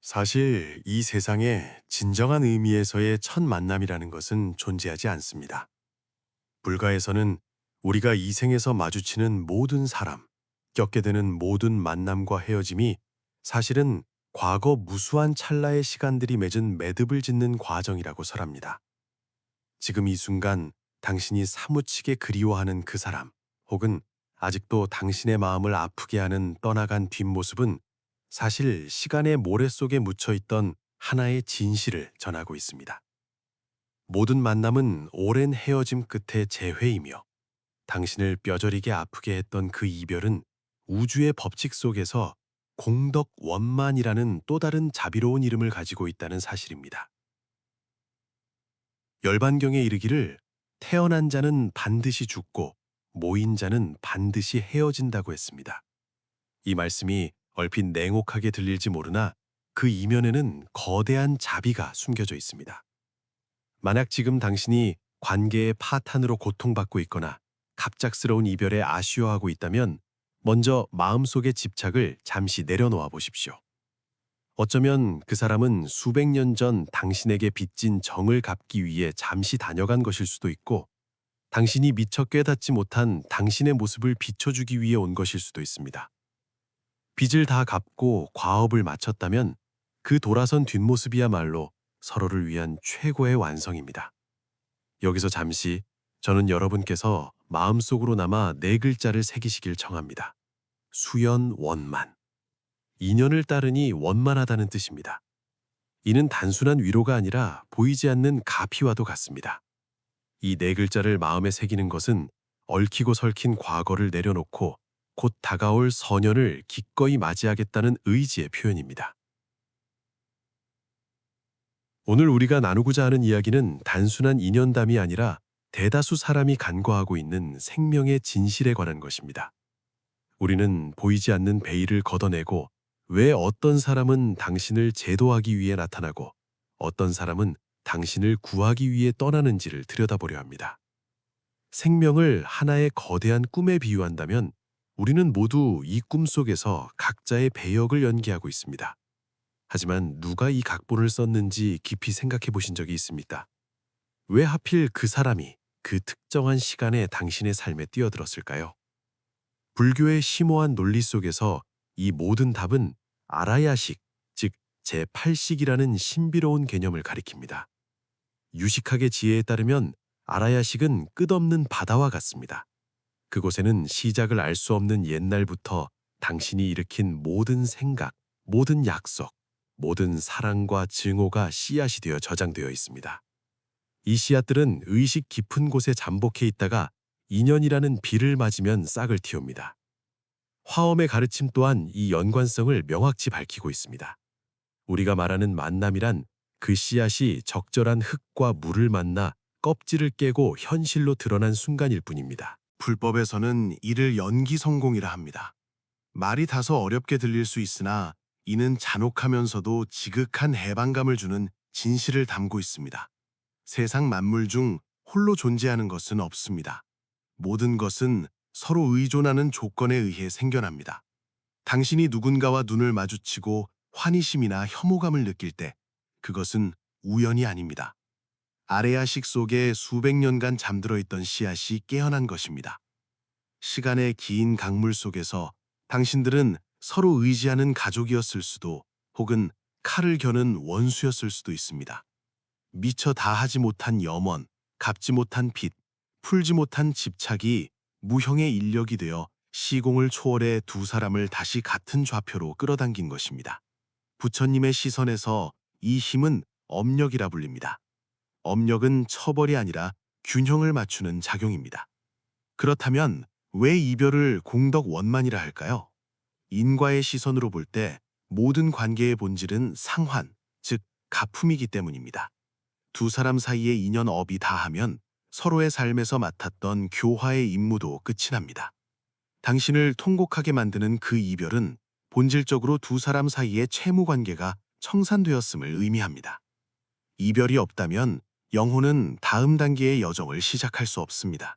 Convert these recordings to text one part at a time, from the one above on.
사실 이 세상에 진정한 의미에서의 첫 만남이라는 것은 존재하지 않습니다. 불가에서는 우리가 이 생에서 마주치는 모든 사람, 겪게 되는 모든 만남과 헤어짐이 사실은 과거 무수한 찰나의 시간들이 맺은 매듭을 짓는 과정이라고 설합니다. 지금 이 순간 당신이 사무치게 그리워하는 그 사람, 혹은 아직도 당신의 마음을 아프게 하는 떠나간 뒷모습은 사실 시간의 모래 속에 묻혀 있던 하나의 진실을 전하고 있습니다. 모든 만남은 오랜 헤어짐 끝의 재회이며, 당신을 뼈저리게 아프게 했던 그 이별은 우주의 법칙 속에서 공덕 원만이라는 또 다른 자비로운 이름을 가지고 있다는 사실입니다. 열반경에 이르기를 태어난 자는 반드시 죽고 모인 자는 반드시 헤어진다고 했습니다. 이 말씀이 얼핏 냉혹하게 들릴지 모르나 그 이면에는 거대한 자비가 숨겨져 있습니다. 만약 지금 당신이 관계의 파탄으로 고통받고 있거나 갑작스러운 이별에 아쉬워하고 있다면 먼저 마음속의 집착을 잠시 내려놓아 보십시오. 어쩌면 그 사람은 수백 년 전 당신에게 빚진 정을 갚기 위해 잠시 다녀간 것일 수도 있고, 당신이 미처 깨닫지 못한 당신의 모습을 비춰주기 위해 온 것일 수도 있습니다. 빚을 다 갚고 과업을 마쳤다면 그 돌아선 뒷모습이야말로 서로를 위한 최고의 완성입니다. 여기서 잠시 저는 여러분께서 마음속으로 남아 네 글자를 새기시길 청합니다. 수연원만. 인연을 따르니 원만하다는 뜻입니다. 이는 단순한 위로가 아니라 보이지 않는 가피와도 같습니다. 이 네 글자를 마음에 새기는 것은 얽히고 설킨 과거를 내려놓고 곧 다가올 선연을 기꺼이 맞이하겠다는 의지의 표현입니다. 오늘 우리가 나누고자 하는 이야기는 단순한 인연담이 아니라 대다수 사람이 간과하고 있는 생명의 진실에 관한 것입니다. 우리는 보이지 않는 베일을 걷어내고 왜 어떤 사람은 당신을 제도하기 위해 나타나고 어떤 사람은 당신을 구하기 위해 떠나는지를 들여다보려 합니다. 생명을 하나의 거대한 꿈에 비유한다면 우리는 모두 이 꿈 속에서 각자의 배역을 연기하고 있습니다. 하지만 누가 이 각본을 썼는지 깊이 생각해 보신 적이 있습니까? 왜 하필 그 사람이 그 특정한 시간에 당신의 삶에 뛰어들었을까요? 불교의 심오한 논리 속에서 이 모든 답은 아라야식, 즉 제8식이라는 신비로운 개념을 가리킵니다. 유식학의 지혜에 따르면 아라야식은 끝없는 바다와 같습니다. 그곳에는 시작을 알 수 없는 옛날부터 당신이 일으킨 모든 생각, 모든 약속, 모든 사랑과 증오가 씨앗이 되어 저장되어 있습니다. 이 씨앗들은 의식 깊은 곳에 잠복해 있다가 인연이라는 비를 맞으면 싹을 틔웁니다. 화엄의 가르침 또한 이 연관성을 명확히 밝히고 있습니다. 우리가 말하는 만남이란 그 씨앗이 적절한 흙과 물을 만나 껍질을 깨고 현실로 드러난 순간일 뿐입니다. 불법에서는 이를 연기 성공이라 합니다. 말이 다소 어렵게 들릴 수 있으나 이는 잔혹하면서도 지극한 해방감을 주는 진실을 담고 있습니다. 세상 만물 중 홀로 존재하는 것은 없습니다. 모든 것은 서로 의존하는 조건에 의해 생겨납니다. 당신이 누군가와 눈을 마주치고 환희심이나 혐오감을 느낄 때 그것은 우연이 아닙니다. 아레아식 속에 수백 년간 잠들어 있던 씨앗이 깨어난 것입니다. 시간의 긴 강물 속에서 당신들은 서로 의지하는 가족이었을 수도, 혹은 칼을 겨는 원수였을 수도 있습니다. 미처 다하지 못한 염원, 갚지 못한 빚, 풀지 못한 집착이 무형의 인력이 되어 시공을 초월해 두 사람을 다시 같은 좌표로 끌어당긴 것입니다. 부처님의 시선에서 이 힘은 업력이라 불립니다. 업력은 처벌이 아니라 균형을 맞추는 작용입니다. 그렇다면 왜 이별을 공덕 원만이라 할까요? 인과의 시선으로 볼 때 모든 관계의 본질은 상환, 즉 가품이기 때문입니다. 두 사람 사이의 인연 업이 다하면 서로의 삶에서 맡았던 교화의 임무도 끝이 납니다. 당신을 통곡하게 만드는 그 이별은 본질적으로 두 사람 사이의 채무 관계가 청산되었음을 의미합니다. 이별이 없다면 영혼은 다음 단계의 여정을 시작할 수 없습니다.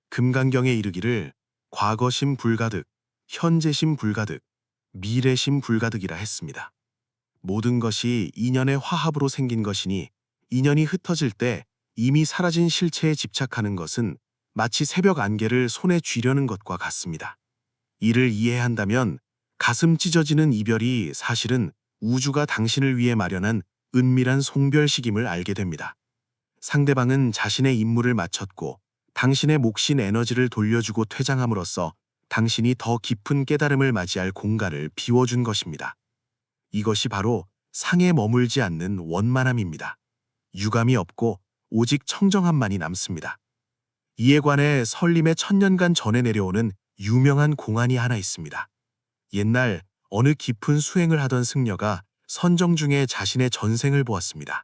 금강경에 이르기를 과거심 불가득, 현재심 불가득, 미래심 불가득이라 했습니다. 모든 것이 인연의 화합으로 생긴 것이니 인연이 흩어질 때 이미 사라진 실체에 집착하는 것은 마치 새벽 안개를 손에 쥐려는 것과 같습니다. 이를 이해한다면 가슴 찢어지는 이별이 사실은 우주가 당신을 위해 마련한 은밀한 송별식임을 알게 됩니다. 상대방은 자신의 임무를 마쳤고 당신의 몫인 에너지를 돌려주고 퇴장함으로써 당신이 더 깊은 깨달음을 맞이할 공간을 비워준 것입니다. 이것이 바로 상에 머물지 않는 원만함입니다. 유감이 없고 오직 청정함만이 남습니다. 이에 관해 설림의 천년간 전에 내려오는 유명한 공안이 하나 있습니다. 옛날 어느 깊은 수행을 하던 승려가 선정 중에 자신의 전생을 보았습니다.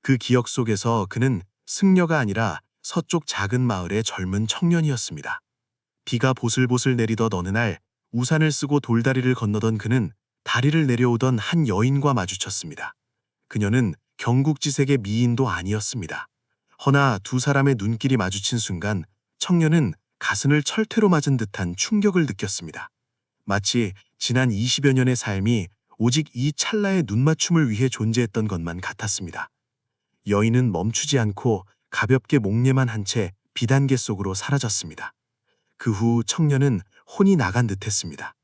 그 기억 속에서 그는 승려가 아니라 서쪽 작은 마을의 젊은 청년이었습니다. 비가 보슬보슬 내리던 어느 날 우산을 쓰고 돌다리를 건너던 그는 다리를 내려오던 한 여인과 마주쳤습니다. 그녀는 경국지색의 미인도 아니었습니다. 허나 두 사람의 눈길이 마주친 순간 청년은 가슴을 철퇴로 맞은 듯한 충격을 느꼈습니다. 마치 지난 20여 년의 삶이 오직 이 찰나의 눈맞춤을 위해 존재했던 것만 같았습니다. 여인은 멈추지 않고 가볍게 목례만 한 채 비단계 속으로 사라졌습니다. 그 후 청년은 혼이 나간 듯했습니다.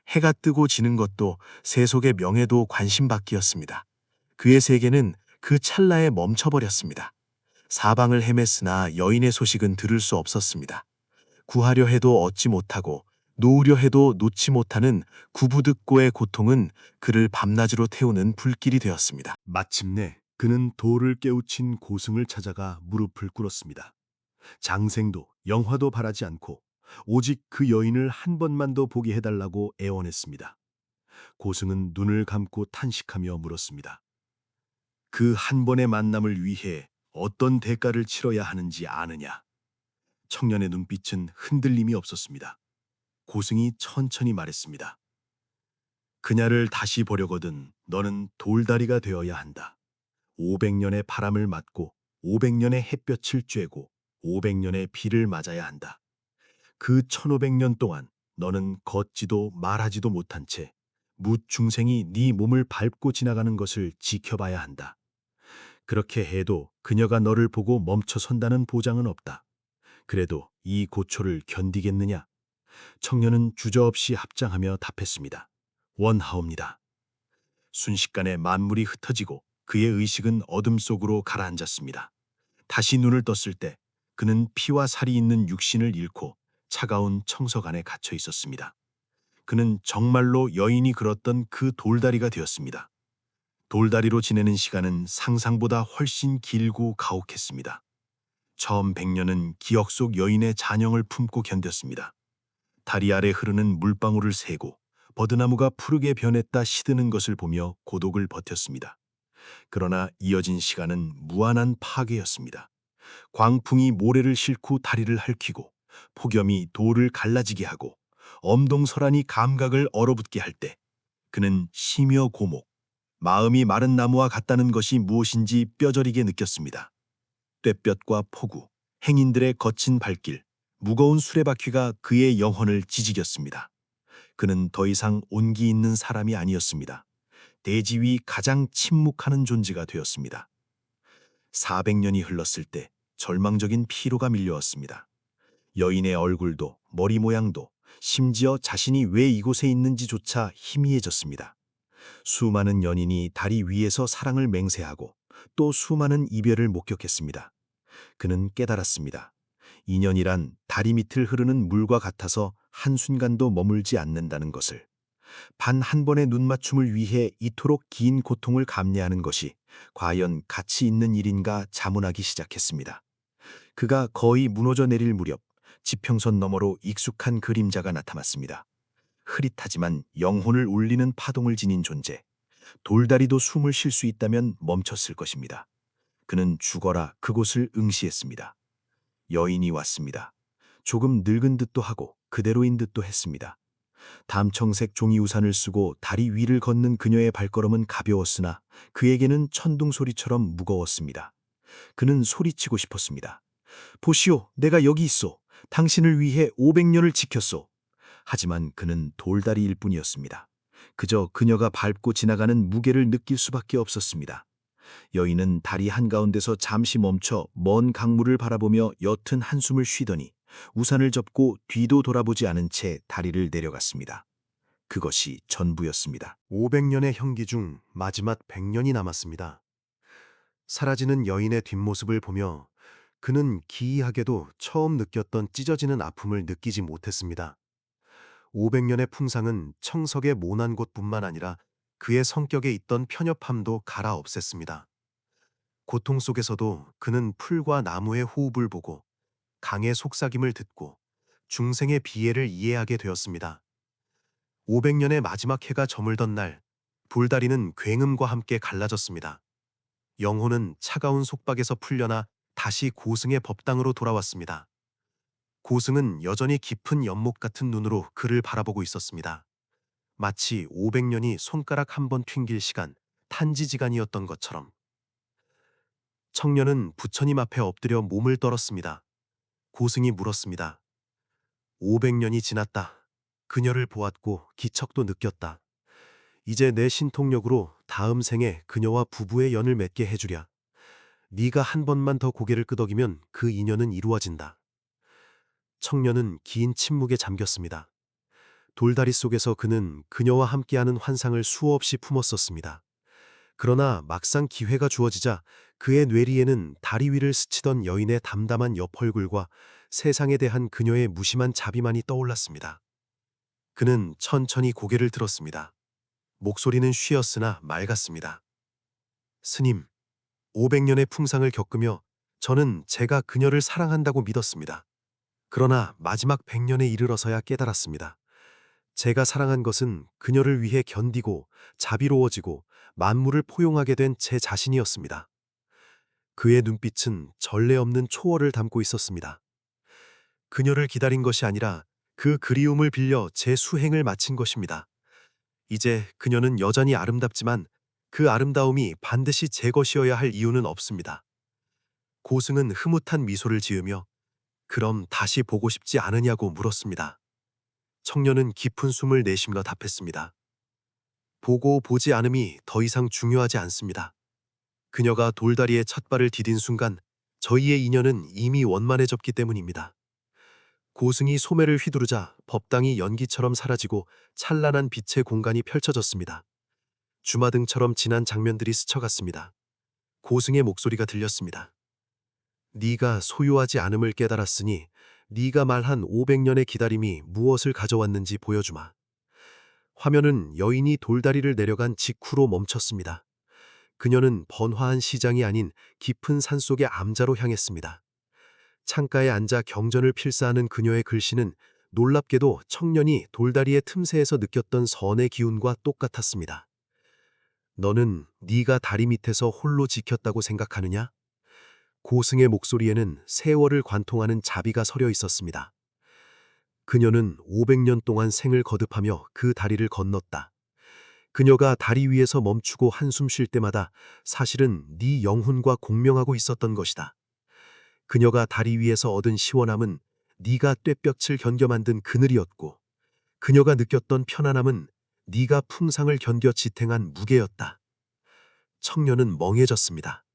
해가 뜨고 지는 것도 세속의 명예도 관심받기였습니다. 그의 세계는 그 찰나에 멈춰버렸습니다. 사방을 헤맸으나 여인의 소식은 들을 수 없었습니다. 구하려 해도 얻지 못하고 놓으려 해도 놓지 못하는 구부득고의 고통은 그를 밤낮으로 태우는 불길이 되었습니다. 마침내 그는 도를 깨우친 고승을 찾아가 무릎을 꿇었습니다. 장생도 영화도 바라지 않고 오직 그 여인을 한 번만 더 보게 해달라고 애원했습니다. 고승은 눈을 감고 탄식하며 물었습니다. 그 한 번의 만남을 위해 어떤 대가를 치러야 하는지 아느냐? 청년의 눈빛은 흔들림이 없었습니다. 고승이 천천히 말했습니다. 그녀를 다시 보려거든 너는 돌다리가 되어야 한다. 500년의 바람을 맞고 500년의 햇볕을 쬐고 500년의 비를 맞아야 한다. 그 1500년 동안 너는 걷지도 말하지도 못한 채 무중생이 네 몸을 밟고 지나가는 것을 지켜봐야 한다. 그렇게 해도 그녀가 너를 보고 멈춰선다는 보장은 없다. 그래도 이 고초를 견디겠느냐? 청년은 주저없이 합장하며 답했습니다. 원하옵니다. 순식간에 만물이 흩어지고 그의 의식은 어둠 속으로 가라앉았습니다. 다시 눈을 떴을 때 그는 피와 살이 있는 육신을 잃고 차가운 청석 안에 갇혀 있었습니다. 그는 정말로 여인이 그렸던 그 돌다리가 되었습니다. 돌다리로 지내는 시간은 상상보다 훨씬 길고 가혹했습니다. 처음 100년은 기억 속 여인의 잔영을 품고 견뎠습니다. 다리 아래 흐르는 물방울을 세고 버드나무가 푸르게 변했다 시드는 것을 보며 고독을 버텼습니다. 그러나 이어진 시간은 무한한 파괴였습니다. 광풍이 모래를 싣고 다리를 핥히고 폭염이 돌을 갈라지게 하고 엄동설한이 감각을 얼어붙게 할 때 그는 시며 고목, 마음이 마른 나무와 같다는 것이 무엇인지 뼈저리게 느꼈습니다. 뙤볕과 폭우, 행인들의 거친 발길, 무거운 수레바퀴가 그의 영혼을 지지겼습니다. 그는 더 이상 온기 있는 사람이 아니었습니다. 대지 위 가장 침묵하는 존재가 되었습니다. 400년이 흘렀을 때 절망적인 피로가 밀려왔습니다. 여인의 얼굴도 머리 모양도 심지어 자신이 왜 이곳에 있는지조차 희미해졌습니다. 수많은 연인이 다리 위에서 사랑을 맹세하고 또 수많은 이별을 목격했습니다. 그는 깨달았습니다. 인연이란 다리 밑을 흐르는 물과 같아서 한순간도 머물지 않는다는 것을. 단 한 번의 눈맞춤을 위해 이토록 긴 고통을 감내하는 것이 과연 가치 있는 일인가 자문하기 시작했습니다. 그가 거의 무너져 내릴 무렵 지평선 너머로 익숙한 그림자가 나타났습니다. 흐릿하지만 영혼을 울리는 파동을 지닌 존재. 돌다리도 숨을 쉴 수 있다면 멈췄을 것입니다. 그는 죽어라 그곳을 응시했습니다. 여인이 왔습니다. 조금 늙은 듯도 하고 그대로인 듯도 했습니다. 담청색 종이 우산을 쓰고 다리 위를 걷는 그녀의 발걸음은 가벼웠으나 그에게는 천둥 소리처럼 무거웠습니다. 그는 소리치고 싶었습니다. 보시오, 내가 여기 있소. 당신을 위해 500년을 지켰소. 하지만 그는 돌다리일 뿐이었습니다. 그저 그녀가 밟고 지나가는 무게를 느낄 수밖에 없었습니다. 여인은 다리 한가운데서 잠시 멈춰 먼 강물을 바라보며 옅은 한숨을 쉬더니 우산을 접고 뒤도 돌아보지 않은 채 다리를 내려갔습니다. 그것이 전부였습니다. 500년의 형기 중 마지막 100년이 남았습니다. 사라지는 여인의 뒷모습을 보며 그는 기이하게도 처음 느꼈던 찢어지는 아픔을 느끼지 못했습니다. 500년의 풍상은 청석의 모난 곳뿐만 아니라 그의 성격에 있던 편협함도 갈아엎었습니다. 고통 속에서도 그는 풀과 나무의 호흡을 보고 강의 속삭임을 듣고 중생의 비애를 이해하게 되었습니다. 500년의 마지막 해가 저물던 날, 돌다리는 굉음과 함께 갈라졌습니다. 영혼은 차가운 속박에서 풀려나 다시 고승의 법당으로 돌아왔습니다. 고승은 여전히 깊은 연못 같은 눈으로 그를 바라보고 있었습니다. 마치 500년이 손가락 한 번 튕길 시간, 탄지지간이었던 것처럼. 청년은 부처님 앞에 엎드려 몸을 떨었습니다. 고승이 물었습니다. 500년이 지났다. 그녀를 보았고 기척도 느꼈다. 이제 내 신통력으로 다음 생에 그녀와 부부의 연을 맺게 해주랴. 네가 한 번만 더 고개를 끄덕이면 그 인연은 이루어진다. 청년은 긴 침묵에 잠겼습니다. 돌다리 속에서 그는 그녀와 함께하는 환상을 수없이 품었었습니다. 그러나 막상 기회가 주어지자 그의 뇌리에는 다리 위를 스치던 여인의 담담한 옆얼굴과 세상에 대한 그녀의 무심한 자비만이 떠올랐습니다. 그는 천천히 고개를 들었습니다. 목소리는 쉬었으나 맑았습니다. 스님, 500년의 풍상을 겪으며 저는 제가 그녀를 사랑한다고 믿었습니다. 그러나 마지막 100년에 이르러서야 깨달았습니다. 제가 사랑한 것은 그녀를 위해 견디고 자비로워지고 만물을 포용하게 된 제 자신이었습니다. 그의 눈빛은 전례 없는 초월을 담고 있었습니다. 그녀를 기다린 것이 아니라 그 그리움을 빌려 제 수행을 마친 것입니다. 이제 그녀는 여전히 아름답지만 그 아름다움이 반드시 제 것이어야 할 이유는 없습니다. 고승은 흐뭇한 미소를 지으며 그럼 다시 보고 싶지 않으냐고 물었습니다. 청년은 깊은 숨을 내쉬며 답했습니다. 보고 보지 않음이 더 이상 중요하지 않습니다. 그녀가 돌다리에 첫 발을 디딘 순간 저희의 인연은 이미 원만해졌기 때문입니다. 고승이 소매를 휘두르자 법당이 연기처럼 사라지고 찬란한 빛의 공간이 펼쳐졌습니다. 주마등처럼 진한 장면들이 스쳐갔습니다. 고승의 목소리가 들렸습니다. 네가 소유하지 않음을 깨달았으니 네가 말한 500년의 기다림이 무엇을 가져왔는지 보여주마. 화면은 여인이 돌다리를 내려간 직후로 멈췄습니다. 그녀는 번화한 시장이 아닌 깊은 산속의 암자로 향했습니다. 창가에 앉아 경전을 필사하는 그녀의 글씨는 놀랍게도 청년이 돌다리의 틈새에서 느꼈던 선의 기운과 똑같았습니다. 너는 네가 다리 밑에서 홀로 지켰다고 생각하느냐? 고승의 목소리에는 세월을 관통하는 자비가 서려 있었습니다. 그녀는 500년 동안 생을 거듭하며 그 다리를 건넜다. 그녀가 다리 위에서 멈추고 한숨 쉴 때마다 사실은 네 영혼과 공명하고 있었던 것이다. 그녀가 다리 위에서 얻은 시원함은 네가 뙤볕을 견뎌 만든 그늘이었고 그녀가 느꼈던 편안함은 네가 풍상을 견뎌 지탱한 무게였다. 청년은 멍해졌습니다.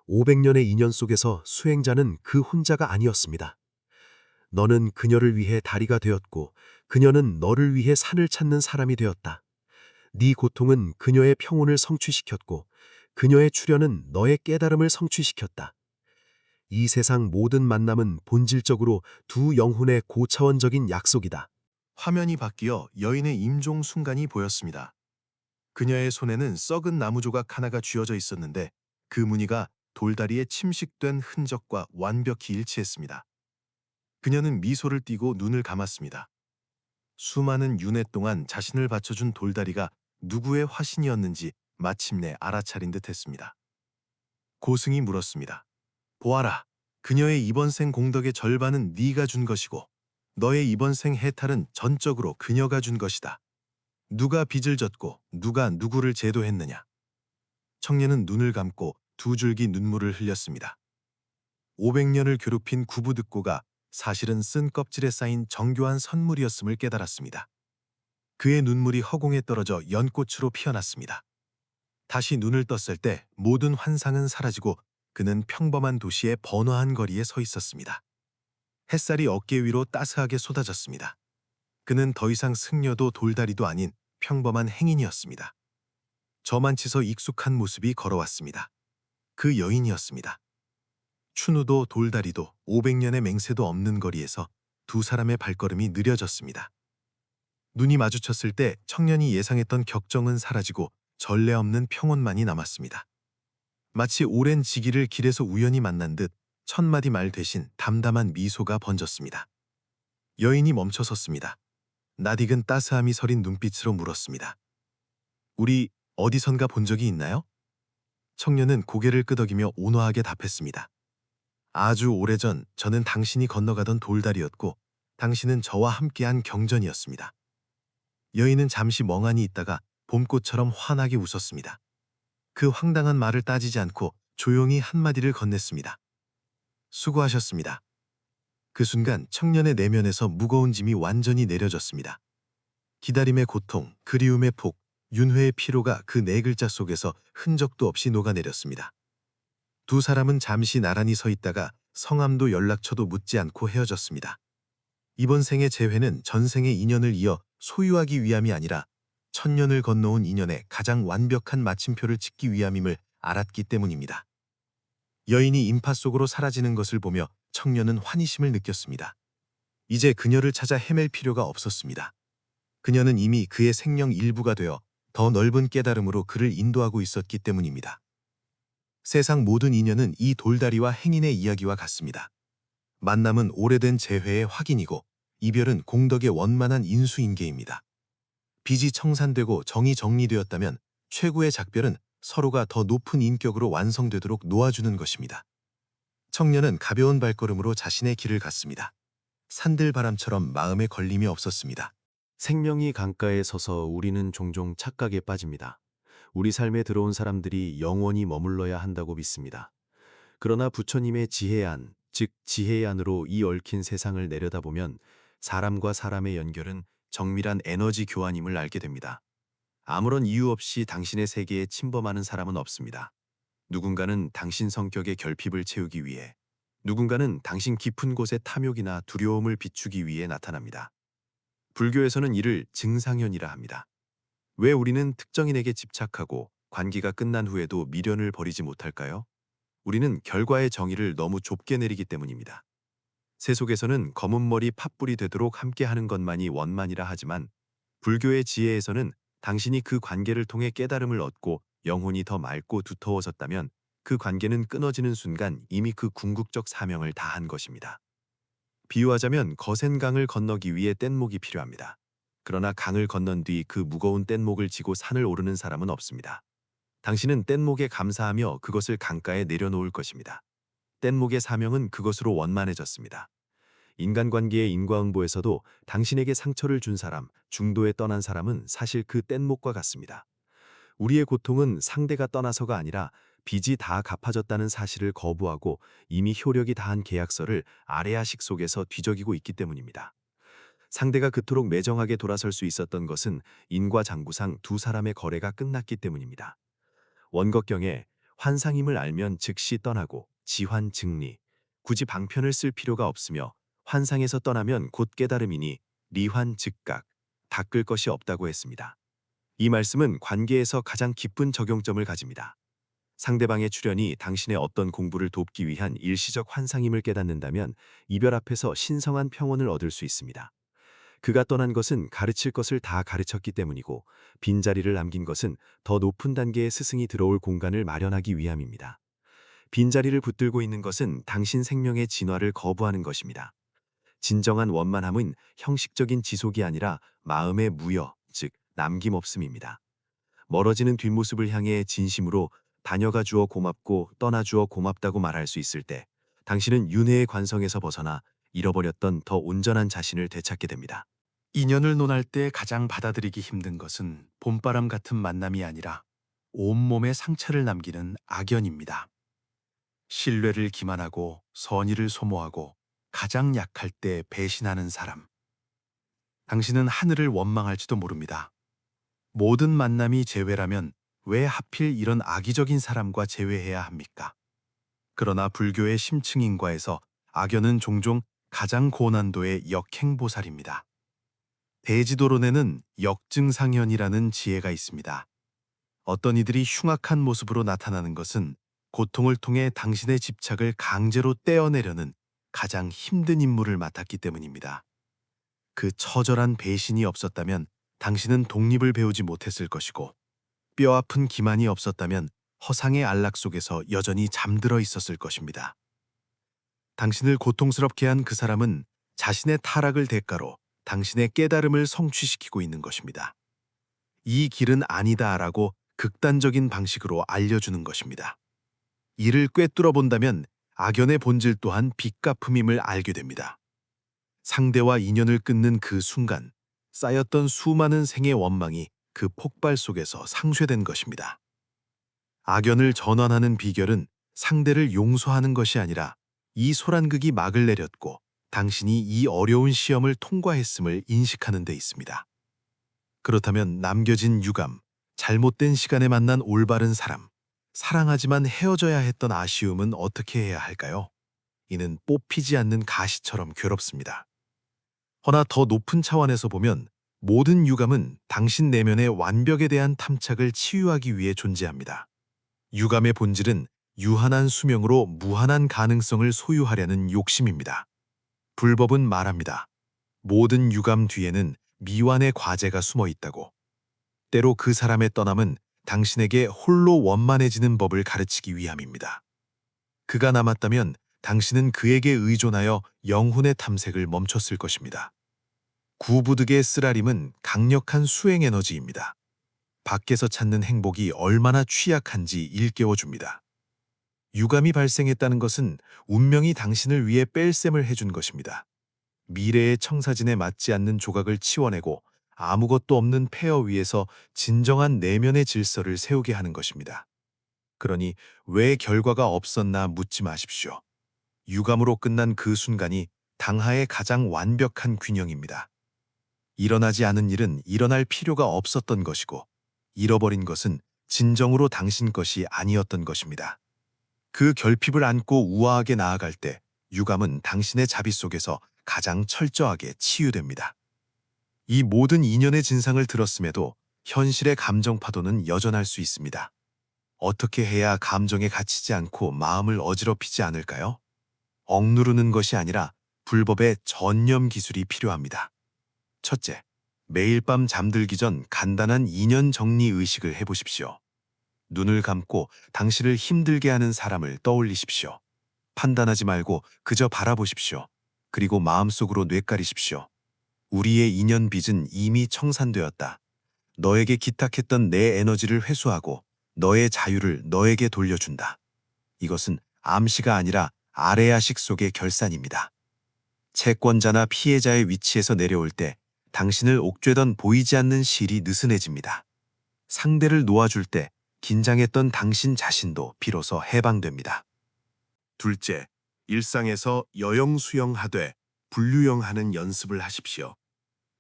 500년의 인연 속에서 수행자는 그 혼자가 아니었습니다. 너는 그녀를 위해 다리가 되었고 그녀는 너를 위해 산을 찾는 사람이 되었다. 네 고통은 그녀의 평온을 성취시켰고 그녀의 출현은 너의 깨달음을 성취시켰다. 이 세상 모든 만남은 본질적으로 두 영혼의 고차원적인 약속이다. 화면이 바뀌어 여인의 임종 순간이 보였습니다. 그녀의 손에는 썩은 나무 조각 하나가 쥐어져 있었는데 그 무늬가 돌다리에 침식된 흔적과 완벽히 일치했습니다. 그녀는 미소를 띠고 눈을 감았습니다. 수많은 윤회 동안 자신을 바쳐준 돌다리가 누구의 화신이었는지 마침내 알아차린 듯했습니다. 고승이 물었습니다. 보아라, 그녀의 이번 생 공덕의 절반은 네가 준 것이고 너의 이번 생 해탈은 전적으로 그녀가 준 것이다. 누가 빚을 졌고 누가 누구를 제도했느냐. 청년은 눈을 감고 두 줄기 눈물을 흘렸습니다. 500년을 괴롭힌 구부득고가 사실은 쓴 껍질에 쌓인 정교한 선물이었음을 깨달았습니다. 그의 눈물이 허공에 떨어져 연꽃으로 피어났습니다. 다시 눈을 떴을 때 모든 환상은 사라지고 그는 평범한 도시의 번화한 거리에 서 있었습니다. 햇살이 어깨 위로 따스하게 쏟아졌습니다. 그는 더 이상 승려도 돌다리도 아닌 평범한 행인이었습니다. 저만치서 익숙한 모습이 걸어왔습니다. 그 여인이었습니다. 춘우도 돌다리도 500년의 맹세도 없는 거리에서 두 사람의 발걸음이 느려졌습니다. 눈이 마주쳤을 때 청년이 예상했던 격정은 사라지고 전례 없는 평온만이 남았습니다. 마치 오랜 지기를 길에서 우연히 만난 듯 첫마디 말 대신 담담한 미소가 번졌습니다. 여인이 멈춰섰습니다. 낯익은 따스함이 서린 눈빛으로 물었습니다. 우리 어디선가 본 적이 있나요? 청년은 고개를 끄덕이며 온화하게 답했습니다. 아주 오래전 저는 당신이 건너가던 돌다리였고 당신은 저와 함께한 경전이었습니다. 여인은 잠시 멍하니 있다가 봄꽃처럼 환하게 웃었습니다. 그 황당한 말을 따지지 않고 조용히 한마디를 건넸습니다. 수고하셨습니다. 그 순간 청년의 내면에서 무거운 짐이 완전히 내려졌습니다. 기다림의 고통, 그리움의 폭, 윤회의 피로가 그 네 글자 속에서 흔적도 없이 녹아내렸습니다. 두 사람은 잠시 나란히 서 있다가 성함도 연락처도 묻지 않고 헤어졌습니다. 이번 생의 재회는 전생의 인연을 이어 소유하기 위함이 아니라 천년을 건너온 인연의 가장 완벽한 마침표를 찍기 위함임을 알았기 때문입니다. 여인이 인파 속으로 사라지는 것을 보며 청년은 환희심을 느꼈습니다. 이제 그녀를 찾아 헤맬 필요가 없었습니다. 그녀는 이미 그의 생명 일부가 되어 더 넓은 깨달음으로 그를 인도하고 있었기 때문입니다. 세상 모든 인연은 이 돌다리와 행인의 이야기와 같습니다. 만남은 오래된 재회의 확인이고 이별은 공덕의 원만한 인수인계입니다. 빚이 청산되고 정이 정리되었다면 최고의 작별은 서로가 더 높은 인격으로 완성되도록 놓아주는 것입니다. 청년은 가벼운 발걸음으로 자신의 길을 갔습니다. 산들바람처럼 마음에 걸림이 없었습니다. 생명이 강가에 서서 우리는 종종 착각에 빠집니다. 우리 삶에 들어온 사람들이 영원히 머물러야 한다고 믿습니다. 그러나 부처님의 지혜의 안, 즉 지혜의 안으로 이 얽힌 세상을 내려다보면 사람과 사람의 연결은 정밀한 에너지 교환임을 알게 됩니다. 아무런 이유 없이 당신의 세계에 침범하는 사람은 없습니다. 누군가는 당신 성격의 결핍을 채우기 위해, 누군가는 당신 깊은 곳의 탐욕이나 두려움을 비추기 위해 나타납니다. 불교에서는 이를 증상현이라 합니다. 왜 우리는 특정인에게 집착하고 관계가 끝난 후에도 미련을 버리지 못할까요? 우리는 결과의 정의를 너무 좁게 내리기 때문입니다. 세속에서는 검은 머리 팥불이 되도록 함께하는 것만이 원만이라 하지만 불교의 지혜에서는 당신이 그 관계를 통해 깨달음을 얻고 영혼이 더 맑고 두터워졌다면 그 관계는 끊어지는 순간 이미 그 궁극적 사명을 다한 것입니다. 비유하자면 거센 강을 건너기 위해 뗏목이 필요합니다. 그러나 강을 건넌 뒤 그 무거운 뗏목을 지고 산을 오르는 사람은 없습니다. 당신은 뗏목에 감사하며 그것을 강가에 내려놓을 것입니다. 뗏목의 사명은 그것으로 원만해졌습니다. 인간관계의 인과응보에서도 당신에게 상처를 준 사람, 중도에 떠난 사람은 사실 그 뗏목과 같습니다. 우리의 고통은 상대가 떠나서가 아니라 빚이 다 갚아졌다는 사실을 거부하고 이미 효력이 다한 계약서를 아레아식 속에서 뒤적이고 있기 때문입니다. 상대가 그토록 매정하게 돌아설 수 있었던 것은 인과장구상 두 사람의 거래가 끝났기 때문입니다. 원곡경에 환상임을 알면 즉시 떠나고 지환증리, 굳이 방편을 쓸 필요가 없으며 환상에서 떠나면 곧 깨달음이니 리환즉각, 닦을 것이 없다고 했습니다. 이 말씀은 관계에서 가장 깊은 적용점을 가집니다. 상대방의 출현이 당신의 어떤 공부를 돕기 위한 일시적 환상임을 깨닫는다면 이별 앞에서 신성한 평온을 얻을 수 있습니다. 그가 떠난 것은 가르칠 것을 다 가르쳤기 때문이고 빈자리를 남긴 것은 더 높은 단계의 스승이 들어올 공간을 마련하기 위함입니다. 빈자리를 붙들고 있는 것은 당신 생명의 진화를 거부하는 것입니다. 진정한 원만함은 형식적인 지속이 아니라 마음의 무여, 즉 남김없음입니다. 멀어지는 뒷모습을 향해 진심으로 다녀가 주어 고맙고 떠나 주어 고맙다고 말할 수 있을 때 당신은 윤회의 관성에서 벗어나 잃어버렸던 더 온전한 자신을 되찾게 됩니다. 인연을 논할 때 가장 받아들이기 힘든 것은 봄바람 같은 만남이 아니라 온몸에 상처를 남기는 악연입니다. 신뢰를 기만하고 선의를 소모하고 가장 약할 때 배신하는 사람. 당신은 하늘을 원망할지도 모릅니다. 모든 만남이 재회라면 왜 하필 이런 악의적인 사람과 재회해야 합니까? 그러나 불교의 심층인과에서 악연은 종종 가장 고난도의 역행보살입니다. 대지도론에는 역증상현이라는 지혜가 있습니다. 어떤 이들이 흉악한 모습으로 나타나는 것은 고통을 통해 당신의 집착을 강제로 떼어내려는 가장 힘든 임무를 맡았기 때문입니다. 그 처절한 배신이 없었다면 당신은 독립을 배우지 못했을 것이고, 뼈아픈 기만이 없었다면 허상의 안락 속에서 여전히 잠들어 있었을 것입니다. 당신을 고통스럽게 한 그 사람은 자신의 타락을 대가로 당신의 깨달음을 성취시키고 있는 것입니다. 이 길은 아니다라고 극단적인 방식으로 알려주는 것입니다. 이를 꿰뚫어 본다면 악연의 본질 또한 빚갚음임을 알게 됩니다. 상대와 인연을 끊는 그 순간 쌓였던 수많은 생의 원망이 그 폭발 속에서 상쇄된 것입니다. 악연을 전환하는 비결은 상대를 용서하는 것이 아니라 이 소란극이 막을 내렸고 당신이 이 어려운 시험을 통과했음을 인식하는 데 있습니다. 그렇다면 남겨진 유감, 잘못된 시간에 만난 올바른 사람, 사랑하지만 헤어져야 했던 아쉬움은 어떻게 해야 할까요? 이는 뽑히지 않는 가시처럼 괴롭습니다. 허나 더 높은 차원에서 보면 모든 유감은 당신 내면의 완벽에 대한 탐착을 치유하기 위해 존재합니다. 유감의 본질은 유한한 수명으로 무한한 가능성을 소유하려는 욕심입니다. 불법은 말합니다. 모든 유감 뒤에는 미완의 과제가 숨어 있다고. 때로 그 사람의 떠남은 당신에게 홀로 원만해지는 법을 가르치기 위함입니다. 그가 남았다면 당신은 그에게 의존하여 영혼의 탐색을 멈췄을 것입니다. 구부득의 쓰라림은 강력한 수행 에너지입니다. 밖에서 찾는 행복이 얼마나 취약한지 일깨워줍니다. 유감이 발생했다는 것은 운명이 당신을 위해 뺄셈을 해준 것입니다. 미래의 청사진에 맞지 않는 조각을 치워내고 아무것도 없는 폐허 위에서 진정한 내면의 질서를 세우게 하는 것입니다. 그러니 왜 결과가 없었나 묻지 마십시오. 유감으로 끝난 그 순간이 당하의 가장 완벽한 균형입니다. 일어나지 않은 일은 일어날 필요가 없었던 것이고, 잃어버린 것은 진정으로 당신 것이 아니었던 것입니다. 그 결핍을 안고 우아하게 나아갈 때 유감은 당신의 자비 속에서 가장 철저하게 치유됩니다. 이 모든 인연의 진상을 들었음에도 현실의 감정 파도는 여전할 수 있습니다. 어떻게 해야 감정에 갇히지 않고 마음을 어지럽히지 않을까요? 억누르는 것이 아니라 불법의 전념 기술이 필요합니다. 첫째, 매일 밤 잠들기 전 간단한 인연 정리 의식을 해보십시오. 눈을 감고 당신을 힘들게 하는 사람을 떠올리십시오. 판단하지 말고 그저 바라보십시오. 그리고 마음속으로 뇌까리십시오. 우리의 인연 빚은 이미 청산되었다. 너에게 기탁했던 내 에너지를 회수하고 너의 자유를 너에게 돌려준다. 이것은 암시가 아니라 아레아식 속의 결산입니다. 채권자나 피해자의 위치에서 내려올 때 당신을 옥죄던 보이지 않는 실이 느슨해집니다. 상대를 놓아줄 때 긴장했던 당신 자신도 비로소 해방됩니다. 둘째, 일상에서 여영수영하되 분류영하는 연습을 하십시오.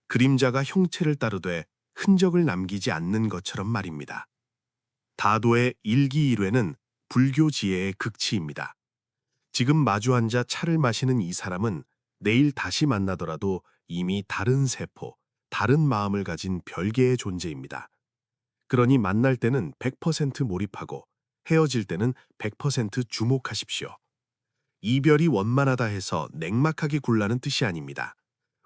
그림자가 형체를 따르되 흔적을 남기지 않는 것처럼 말입니다. 다도의 일기일회는 불교 지혜의 극치입니다. 지금 마주 앉아 차를 마시는 이 사람은 내일 다시 만나더라도 이미 다른 세포, 다른 마음을 가진 별개의 존재입니다. 그러니 만날 때는 100% 몰입하고 헤어질 때는 100% 주목하십시오. 이별이 원만하다 해서 냉막하게 굴라는 뜻이 아닙니다.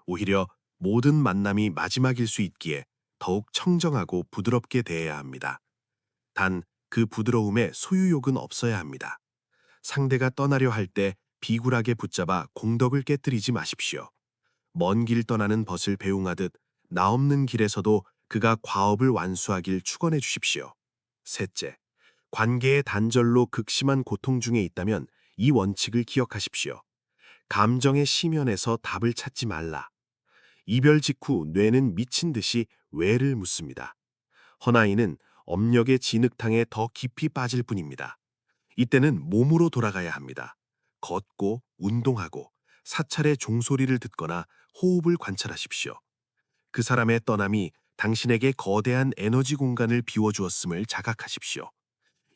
오히려 모든 만남이 마지막일 수 있기에 더욱 청정하고 부드럽게 대해야 합니다. 단 그 부드러움에 소유욕은 없어야 합니다. 상대가 떠나려 할 때 비굴하게 붙잡아 공덕을 깨뜨리지 마십시오. 먼 길 떠나는 벗을 배웅하듯 나 없는 길에서도 그가 과업을 완수하길 축원해 주십시오. 셋째, 관계의 단절로 극심한 고통 중에 있다면 이 원칙을 기억하십시오. 감정의 심연에서 답을 찾지 말라. 이별 직후 뇌는 미친 듯이 왜를 묻습니다. 허나 이는 업력의 진흙탕에 더 깊이 빠질 뿐입니다. 이때는 몸으로 돌아가야 합니다. 걷고 운동하고 사찰의 종소리를 듣거나 호흡을 관찰하십시오. 그 사람의 떠남이 당신에게 거대한 에너지 공간을 비워주었음을 자각하십시오.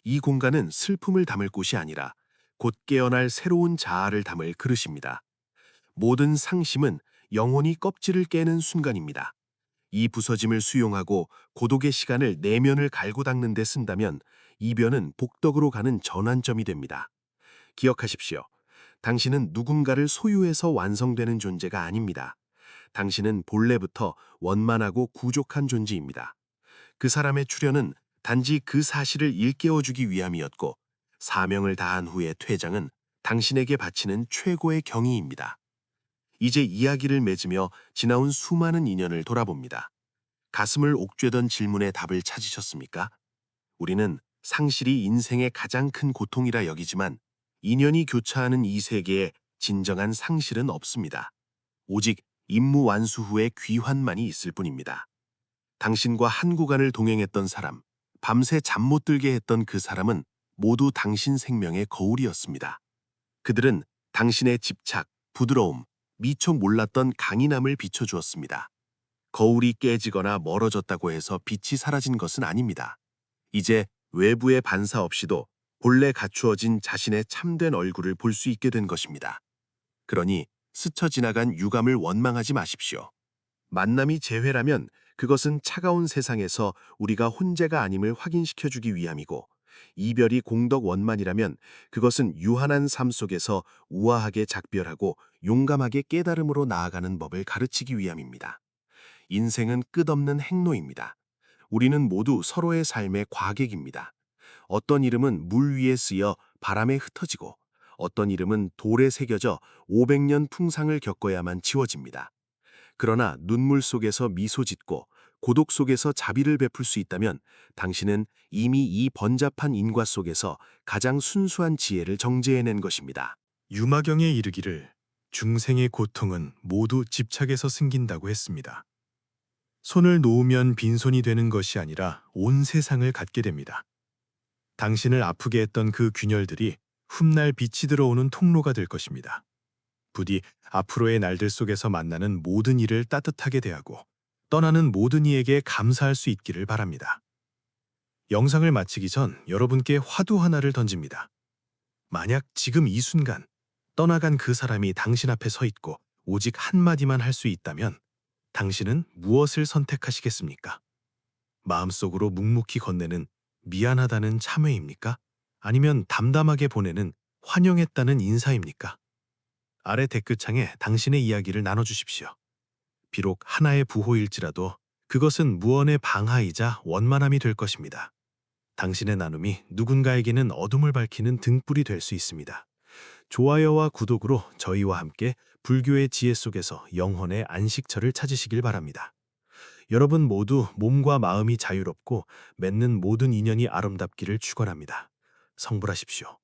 이 공간은 슬픔을 담을 곳이 아니라 곧 깨어날 새로운 자아를 담을 그릇입니다. 모든 상심은 영혼이 껍질을 깨는 순간입니다. 이 부서짐을 수용하고 고독의 시간을 내면을 갈고 닦는 데 쓴다면 이변은 복덕으로 가는 전환점이 됩니다. 기억하십시오. 당신은 누군가를 소유해서 완성되는 존재가 아닙니다. 당신은 본래부터 원만하고 구족한 존재입니다. 그 사람의 출현은 단지 그 사실을 일깨워주기 위함이었고 사명을 다한 후의 퇴장은 당신에게 바치는 최고의 경의입니다. 이제 이야기를 맺으며 지나온 수많은 인연을 돌아봅니다. 가슴을 옥죄던 질문의 답을 찾으셨습니까? 우리는 상실이 인생의 가장 큰 고통이라 여기지만 인연이 교차하는 이 세계에 진정한 상실은 없습니다. 오직 임무 완수 후의 귀환만이 있을 뿐입니다. 당신과 한 구간을 동행했던 사람, 밤새 잠 못 들게 했던 그 사람은 모두 당신 생명의 거울이었습니다. 그들은 당신의 집착, 부드러움, 미처 몰랐던 강인함을 비춰주었습니다. 거울이 깨지거나 멀어졌다고 해서 빛이 사라진 것은 아닙니다. 이제 외부의 반사 없이도 본래 갖추어진 자신의 참된 얼굴을 볼 수 있게 된 것입니다. 그러니 스쳐 지나간 유감을 원망하지 마십시오. 만남이 재회라면 그것은 차가운 세상에서 우리가 혼자가 아님을 확인시켜주기 위함이고, 이별이 공덕 원만이라면 그것은 유한한 삶 속에서 우아하게 작별하고 용감하게 깨달음으로 나아가는 법을 가르치기 위함입니다. 인생은 끝없는 행로입니다. 우리는 모두 서로의 삶의 과객입니다. 어떤 이름은 물 위에 쓰여 바람에 흩어지고 어떤 이름은 돌에 새겨져 500년 풍상을 겪어야만 지워집니다. 그러나 눈물 속에서 미소 짓고 고독 속에서 자비를 베풀 수 있다면 당신은 이미 이 번잡한 인과 속에서 가장 순수한 지혜를 정제해낸 것입니다. 유마경에 이르기를 중생의 고통은 모두 집착에서 생긴다고 했습니다. 손을 놓으면 빈손이 되는 것이 아니라 온 세상을 갖게 됩니다. 당신을 아프게 했던 그 균열들이 훗날 빛이 들어오는 통로가 될 것입니다. 부디 앞으로의 날들 속에서 만나는 모든 이를 따뜻하게 대하고 떠나는 모든 이에게 감사할 수 있기를 바랍니다. 영상을 마치기 전 여러분께 화두 하나를 던집니다. 만약 지금 이 순간 떠나간 그 사람이 당신 앞에 서 있고 오직 한마디만 할 수 있다면 당신은 무엇을 선택하시겠습니까? 마음속으로 묵묵히 건네는 미안하다는 참회입니까? 아니면 담담하게 보내는 환영했다는 인사입니까? 아래 댓글창에 당신의 이야기를 나눠주십시오. 비록 하나의 부호일지라도 그것은 무언의 방하이자 원만함이 될 것입니다. 당신의 나눔이 누군가에게는 어둠을 밝히는 등불이 될 수 있습니다. 좋아요와 구독으로 저희와 함께 불교의 지혜 속에서 영혼의 안식처를 찾으시길 바랍니다. 여러분 모두 몸과 마음이 자유롭고 맺는 모든 인연이 아름답기를 축원합니다. 성불하십시오.